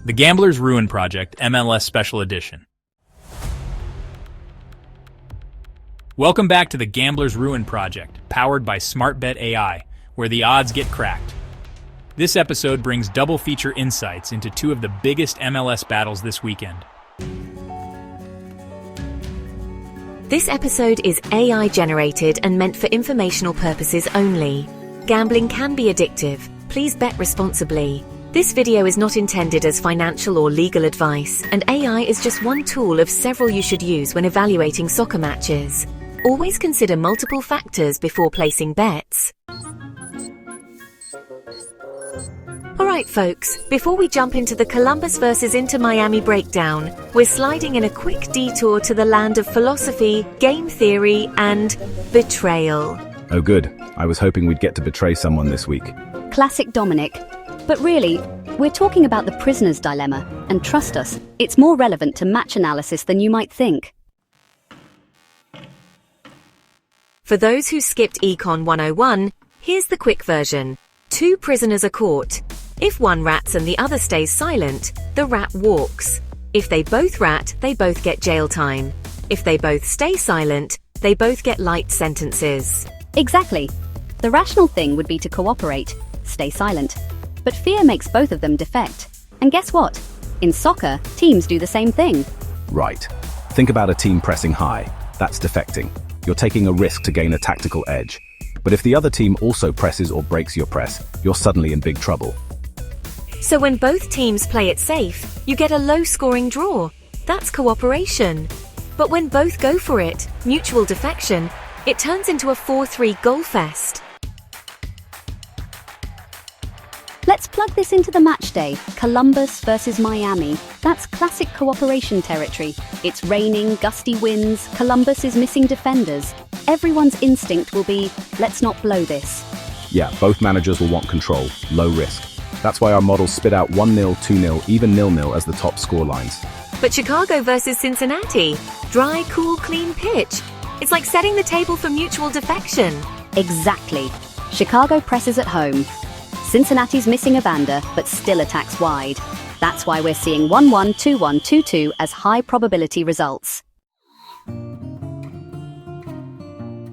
The Gambler's Ruin Project, MLS Special Edition. Welcome back to the Gambler's Ruin Project, powered by SmartBet AI, where the odds get cracked. This episode brings double feature insights into two of the biggest MLS battles this weekend. This episode is AI generated and meant for informational purposes only. Gambling can be addictive. Please bet responsibly. This video is not intended as financial or legal advice, and AI is just one tool of several you should use when evaluating soccer matches. Always consider multiple factors before placing bets. Alright folks, before we jump into the Columbus versus Inter Miami breakdown, we're sliding in a quick detour to the land of philosophy, game theory, and betrayal. Oh good, I was hoping we'd get to betray someone this week. Classic Dominic. But really, we're talking about the prisoner's dilemma, and trust us, it's more relevant to match analysis than you might think. For those who skipped Econ 101, here's the quick version. Two prisoners are caught. If one rats and the other stays silent, the rat walks. If they both rat, they both get jail time. If they both stay silent, they both get light sentences. Exactly. The rational thing would be to cooperate, stay silent. But fear makes both of them defect. And guess what? In soccer, teams do the same thing. Right. Think about a team pressing high. That's defecting. You're taking a risk to gain a tactical edge. But if the other team also presses or breaks your press, you're suddenly in big trouble. So when both teams play it safe, you get a low-scoring draw. That's cooperation. But when both go for it, mutual defection, it turns into a 4-3 goal fest. Let's plug this into the match day. Columbus versus Miami. That's classic cooperation territory. It's raining, gusty winds, Columbus is missing defenders. Everyone's instinct will be, let's not blow this. Yeah, both managers will want control, low risk. That's why our models spit out 1-0, 2-0, even 0-0 as the top score lines. But Chicago versus Cincinnati. Dry, cool, clean pitch. It's like setting the table for mutual defection. Exactly. Chicago presses at home. Cincinnati's missing Evander, but still attacks wide. That's why we're seeing 1-1, 2-1, 2-2 as high probability results.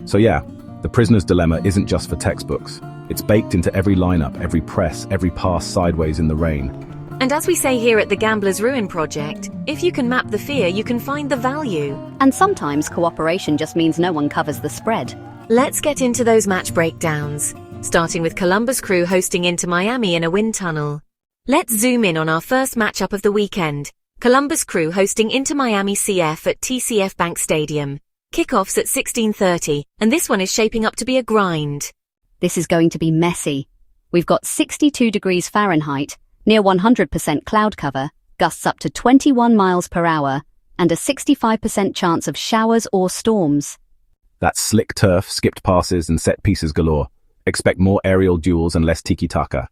So yeah, the prisoner's dilemma isn't just for textbooks. It's baked into every lineup, every press, every pass sideways in the rain. And as we say here at the Gambler's Ruin Project, if you can map the fear, you can find the value. And sometimes cooperation just means no one covers the spread. Let's get into those match breakdowns. Starting with Columbus Crew hosting Inter Miami in a wind tunnel. Let's zoom in on our first matchup of the weekend. Columbus Crew hosting Inter Miami CF at TCF Bank Stadium. Kickoffs at 16:30, and this one is shaping up to be a grind. This is going to be messy. We've got 62 degrees Fahrenheit, near 100% cloud cover, gusts up to 21 miles per hour, and a 65% chance of showers or storms. That's slick turf, skipped passes, and set pieces galore. Expect more aerial duels and less tiki-taka.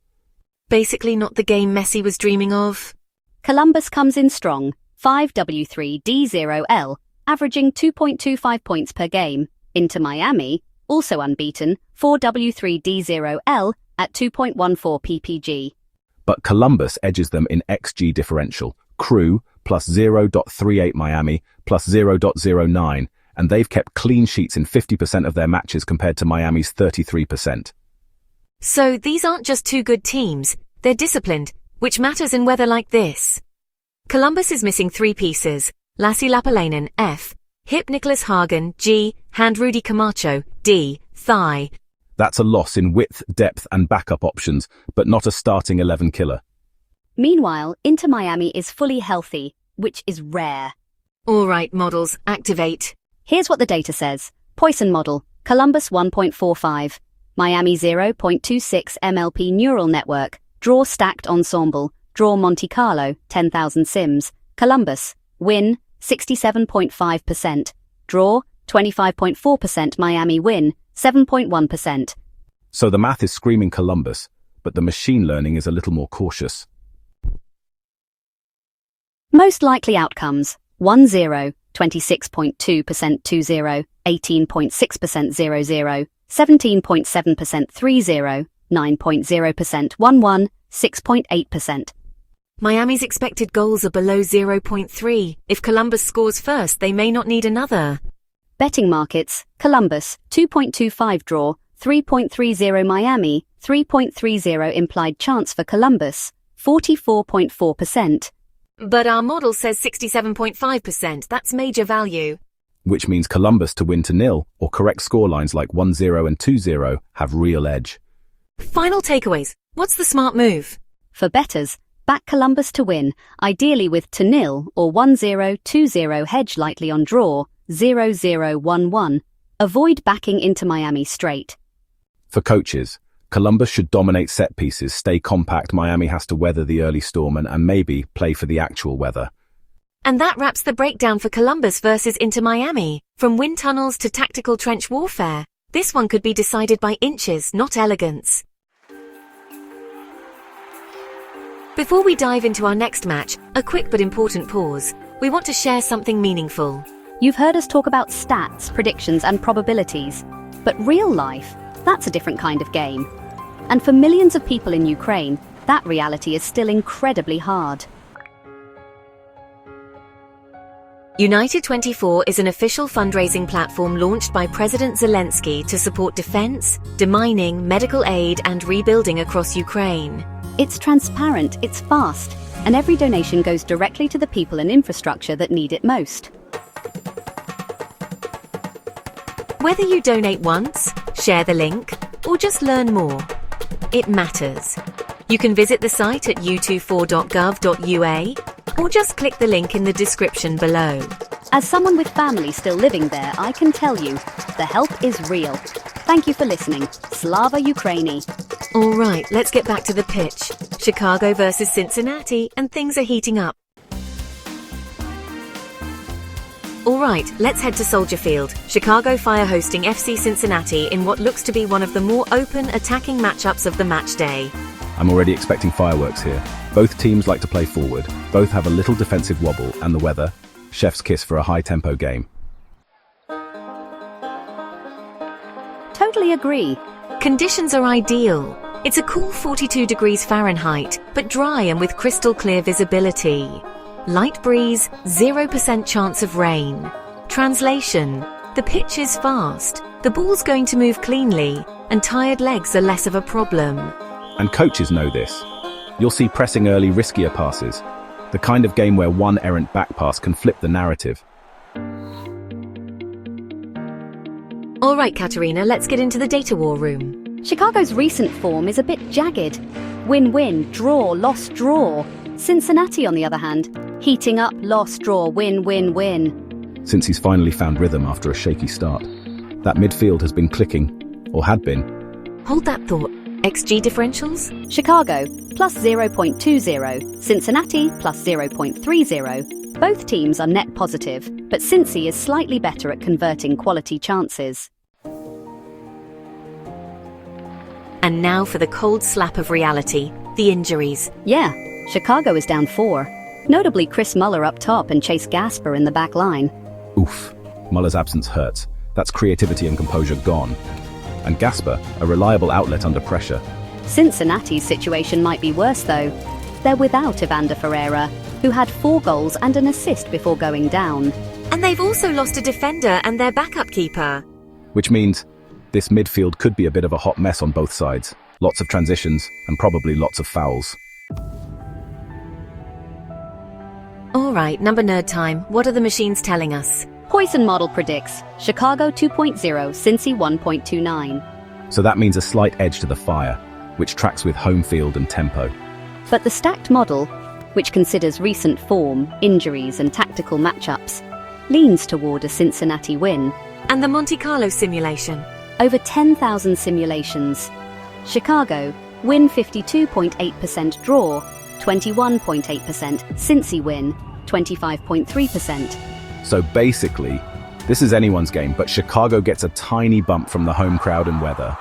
Basically not the game Messi was dreaming of. Columbus comes in strong, 5W3D0L, averaging 2.25 points per game. Inter Miami, also unbeaten, 4W3D0L at 2.14 ppg. But Columbus edges them in XG differential. Crew plus 0.38 Miami plus 0.09. And they've kept clean sheets in 50% of their matches compared to Miami's 33%. So these aren't just two good teams, they're disciplined, which matters in weather like this. Columbus is missing three pieces: Lassi Lapalainen, F, hip Nicholas Hagen, G, hand Rudy Camacho, D, thigh. That's a loss in width, depth and backup options, but not a starting 11 killer. Meanwhile, Inter Miami is fully healthy, which is rare. All right, models, activate. Here's what the data says. Poisson model, Columbus 1.45, Miami 0.26 MLP neural network, draw stacked Ensemble, draw Monte Carlo, 10,000 sims, Columbus, win, 67.5%, draw, 25.4%, Miami win, 7.1%. So the math is screaming Columbus, but the machine learning is a little more cautious. Most likely outcomes, 1-0, 26.2% 2-0, 18.6% 0-0, 17.7% 3-0, 9.0% 1-1, 6.8%. Miami's expected goals are below 0.3. If Columbus scores first, they may not need another. Betting markets, Columbus, 2.25 draw, 3.30 Miami, 3.30 implied chance for Columbus, 44.4%. But our model says 67.5%. That's major value. Which means Columbus to win to nil, or correct scorelines like 1-0 and 2-0 have real edge. Final takeaways. What's the smart move? For bettors, back Columbus to win, ideally with to nil or 1-0, 2-0 hedge lightly on draw, 0-0, 1-1. Avoid backing into Miami straight. For coaches, Columbus should dominate set pieces, stay compact. Miami has to weather the early storm and maybe play for the actual weather. And that wraps the breakdown for Columbus versus Inter Miami. From wind tunnels to tactical trench warfare, this one could be decided by inches, not elegance. Before we dive into our next match, a quick but important pause. We want to share something meaningful. You've heard us talk about stats, predictions, and probabilities. But real life, that's a different kind of game. And for millions of people in Ukraine, that reality is still incredibly hard. United24 is an official fundraising platform launched by President Zelensky to support defense, demining, medical aid, and rebuilding across Ukraine. It's transparent, it's fast, and every donation goes directly to the people and infrastructure that need it most. Whether you donate once, share the link, or just learn more, it matters. You can visit the site at u24.gov.ua or just click the link in the description below. As someone with family still living there, I can tell you, the help is real. Thank you for listening. Slava Ukraini. All right, let's get back to the pitch. Chicago versus Cincinnati, and things are heating up. All right, let's head to Soldier Field. Chicago Fire hosting FC Cincinnati in what looks to be one of the more open, attacking matchups of the match day. I'm already expecting fireworks here. Both teams like to play forward. Both have a little defensive wobble, and the weather, chef's kiss for a high-tempo game. Totally agree. Conditions are ideal. It's a cool 42 degrees Fahrenheit, but dry and with crystal clear visibility. Light breeze, 0% chance of rain. Translation: the pitch is fast, the ball's going to move cleanly, and tired legs are less of a problem. And coaches know this. You'll see pressing early, riskier passes. The kind of game where one errant back pass can flip the narrative. All right, Katerina, let's get into the data war room. Chicago's recent form is a bit jagged. Win-win, draw, loss, draw. Cincinnati, on the other hand, heating up, loss, draw, win, win, win. Since he's finally found rhythm after a shaky start. That midfield has been clicking, or had been. Hold that thought. XG differentials? Chicago, plus 0.20. Cincinnati, plus 0.30. Both teams are net positive, but Cincy is slightly better at converting quality chances. And now for the cold slap of reality, the injuries. Yeah, Chicago is down 4. Notably Chris Muller up top and Chase Gasper in the back line. Oof, Muller's absence hurts. That's creativity and composure gone. And Gasper, a reliable outlet under pressure. Cincinnati's situation might be worse though. They're without Evander Ferreira, who had 4 goals and an assist before going down. And they've also lost a defender and their backup keeper. Which means this midfield could be a bit of a hot mess on both sides. Lots of transitions and probably lots of fouls. All right, number nerd time. What are the machines telling us? Poison model predicts Chicago 2.0, Cincy 1.29. So that means a slight edge to the Fire, which tracks with home field and tempo. But the stacked model, which considers recent form, injuries and tactical matchups, leans toward a Cincinnati win. And the Monte Carlo simulation? Over 10,000 simulations. Chicago, win 52.8%, draw 21.8%, Cincy win 25.3%. So basically, this is anyone's game, but Chicago gets a tiny bump from the home crowd and weather.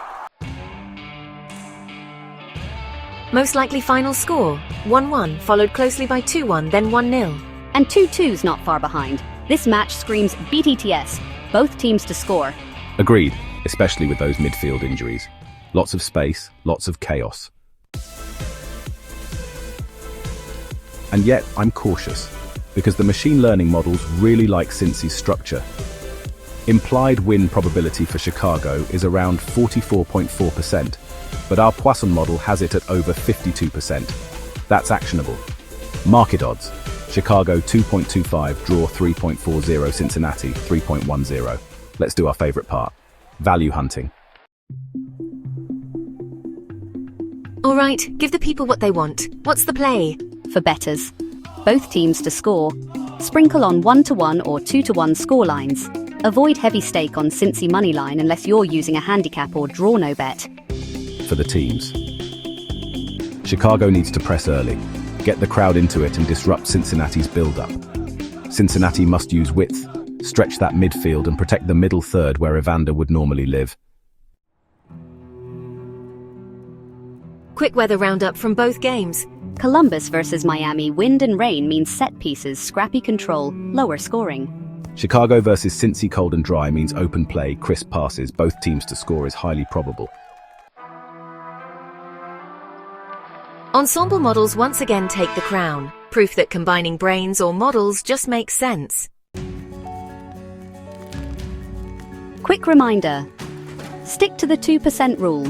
Most likely final score, 1-1, followed closely by 2-1, then 1-0. And 2-2's not far behind. This match screams BTTS, both teams to score. Agreed, especially with those midfield injuries. Lots of space, lots of chaos. And yet, I'm cautious, because the machine learning models really like Cincy's structure. Implied win probability for Chicago is around 44.4%, but our Poisson model has it at over 52%. That's actionable. Market odds: Chicago 2.25, draw 3.40, Cincinnati 3.10. Let's do our favorite part: value hunting. All right, give the people what they want. What's the play? For bettors, both teams to score. Sprinkle on 1-1 or 2-1 score lines. Avoid heavy stake on Cincy moneyline unless you're using a handicap or draw no bet. For the teams, Chicago needs to press early, get the crowd into it and disrupt Cincinnati's build-up. Cincinnati must use width, stretch that midfield and protect the middle third where Evander would normally live. Quick weather roundup from both games. Columbus versus Miami, wind and rain means set pieces, scrappy control, lower scoring. Chicago versus Cincy, cold and dry means open play, crisp passes, both teams to score is highly probable. Ensemble models once again take the crown, proof that combining brains or models just makes sense. Quick reminder: stick to the 2% rule.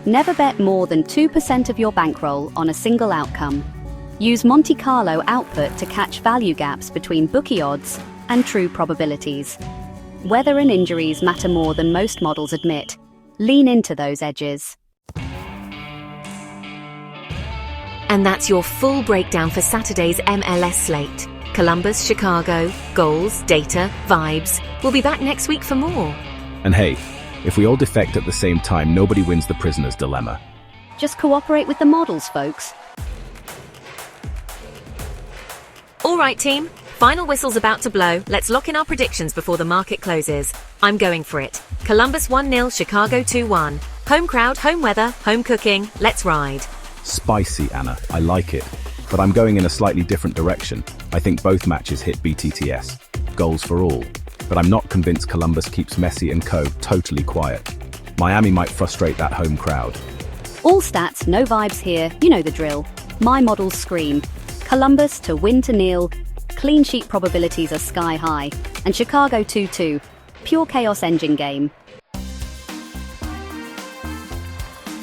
Never bet more than 2% of your bankroll on a single outcome. Use Monte Carlo output to catch value gaps between bookie odds and true probabilities. Weather and injuries matter more than most models admit. Lean into those edges. And that's your full breakdown for Saturday's MLS slate. Columbus, Chicago, goals, data, vibes. We'll be back next week for more. And hey, if we all defect at the same time, nobody wins the prisoner's dilemma. Just cooperate with the models, folks. All right, team. Final whistle's about to blow. Let's lock in our predictions before the market closes. I'm going for it. Columbus 1-0, Chicago 2-1. Home crowd, home weather, home cooking. Let's ride. Spicy, Anna. I like it. But I'm going in a slightly different direction. I think both matches hit BTTS. Goals for all. But I'm not convinced Columbus keeps Messi and co. totally quiet. Miami might frustrate that home crowd. All stats, no vibes here. You know the drill. My models scream. Columbus to win to kneel. Clean sheet probabilities are sky high. And Chicago 2-2. Pure chaos engine game.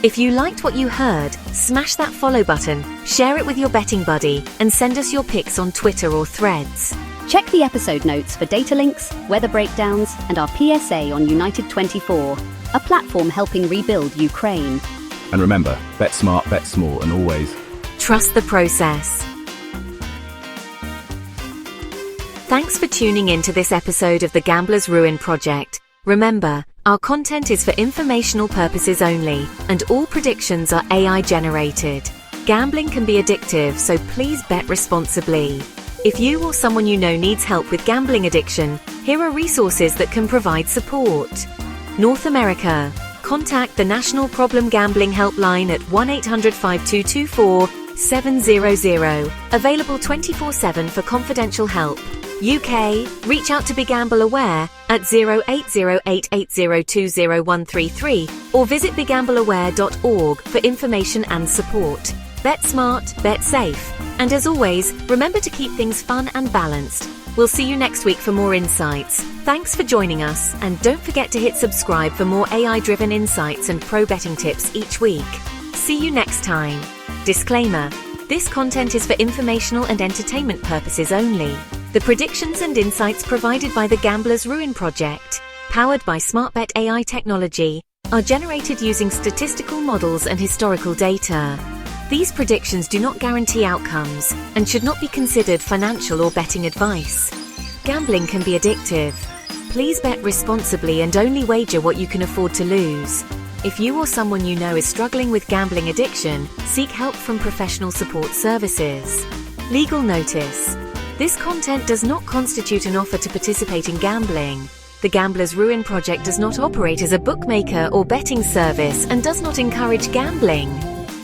If you liked what you heard, smash that follow button, share it with your betting buddy, and send us your picks on Twitter or Threads. Check the episode notes for data links, weather breakdowns, and our PSA on United24, a platform helping rebuild Ukraine. And remember, bet smart, bet small, and always trust the process. Thanks for tuning in to this episode of the Gambler's Ruin Project. Remember, our content is for informational purposes only, and all predictions are AI generated. Gambling can be addictive, so please bet responsibly. If you or someone you know needs help with gambling addiction, here are resources that can provide support. North America. Contact the National Problem Gambling Helpline at 1-800-5224-700. Available 24/7 for confidential help. UK. Reach out to BeGamble Aware at 0808802033 or visit begambleaware.org for information and support. Bet smart, bet safe. And as always, remember to keep things fun and balanced. We'll see you next week for more insights. Thanks for joining us, and don't forget to hit subscribe for more AI-driven insights and pro betting tips each week. See you next time. Disclaimer: this content is for informational and entertainment purposes only. The predictions and insights provided by the Gambler's Ruin Project, powered by SmartBet AI technology, are generated using statistical models and historical data. These predictions do not guarantee outcomes and should not be considered financial or betting advice. Gambling can be addictive. Please bet responsibly and only wager what you can afford to lose. If you or someone you know is struggling with gambling addiction, seek help from professional support services. Legal notice: this content does not constitute an offer to participate in gambling. The Gambler's Ruin Project does not operate as a bookmaker or betting service and does not encourage gambling.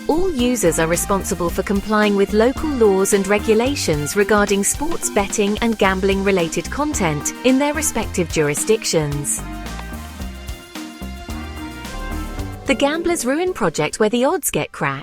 All users are responsible for complying with local laws and regulations regarding sports betting and gambling-related content in their respective jurisdictions. The Gambler's Ruin Project, where the odds get cracked.